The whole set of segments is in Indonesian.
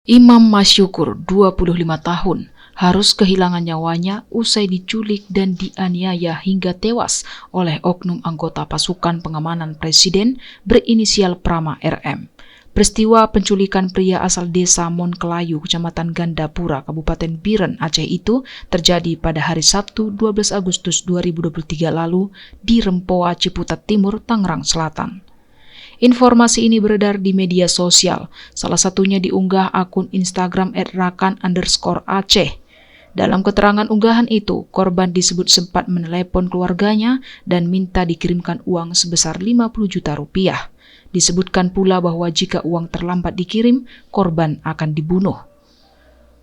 Imam Masyukur, 25 tahun, harus kehilangan nyawanya usai diculik dan dianiaya hingga tewas oleh oknum anggota pasukan pengamanan presiden berinisial Prama RM. Peristiwa penculikan pria asal desa Monkelayu, Kecamatan Gandapura, Kabupaten Biren, Aceh itu terjadi pada hari Sabtu 12 Agustus 2023 lalu di Rempoa, Ciputat Timur, Tangerang Selatan. Informasi ini beredar di media sosial, salah satunya diunggah akun Instagram @rakan_aceh. Dalam keterangan unggahan itu, korban disebut sempat menelepon keluarganya dan minta dikirimkan uang sebesar 50 juta rupiah. Disebutkan pula bahwa jika uang terlambat dikirim, korban akan dibunuh.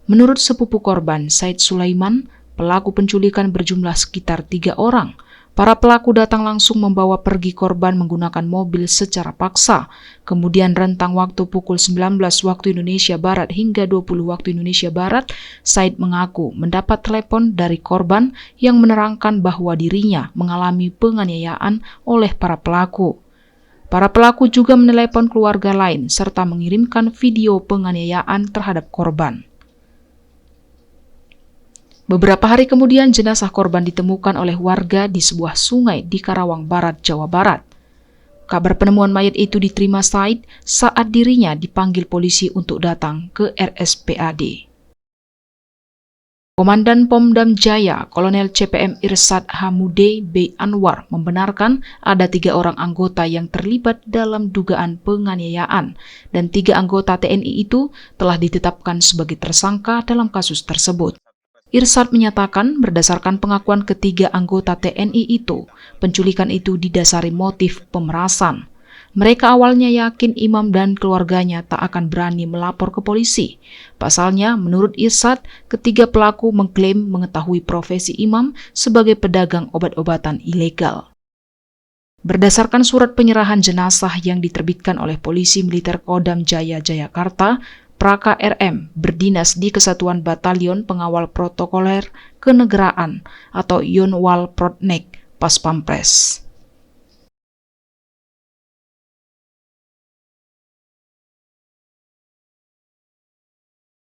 Menurut sepupu korban, Said Sulaiman, pelaku penculikan berjumlah sekitar 3 orang. Para pelaku datang langsung membawa pergi korban menggunakan mobil secara paksa. Kemudian rentang waktu pukul 19 waktu Indonesia Barat hingga 20 waktu Indonesia Barat, Said mengaku mendapat telepon dari korban yang menerangkan bahwa dirinya mengalami penganiayaan oleh para pelaku. Para pelaku juga menelepon keluarga lain serta mengirimkan video penganiayaan terhadap korban. Beberapa hari kemudian, jenazah korban ditemukan oleh warga di sebuah sungai di Karawang Barat, Jawa Barat. Kabar penemuan mayat itu diterima Said saat dirinya dipanggil polisi untuk datang ke RSPAD. Komandan Pomdam Jaya, Kolonel CPM Irsad Hamude B. Anwar, membenarkan ada 3 orang anggota yang terlibat dalam dugaan penganiayaan dan 3 anggota TNI itu telah ditetapkan sebagai tersangka dalam kasus tersebut. Irsad menyatakan berdasarkan pengakuan ketiga anggota TNI itu, penculikan itu didasari motif pemerasan. Mereka awalnya yakin Imam dan keluarganya tak akan berani melapor ke polisi. Pasalnya, menurut Irsad, ketiga pelaku mengklaim mengetahui profesi Imam sebagai pedagang obat-obatan ilegal. Berdasarkan surat penyerahan jenazah yang diterbitkan oleh Polisi Militer Kodam Jaya Jayakarta, Praka RM berdinas di Kesatuan Batalion Pengawal Protokoler Kenegaraan atau Yonwal Protnek Pas Pampres.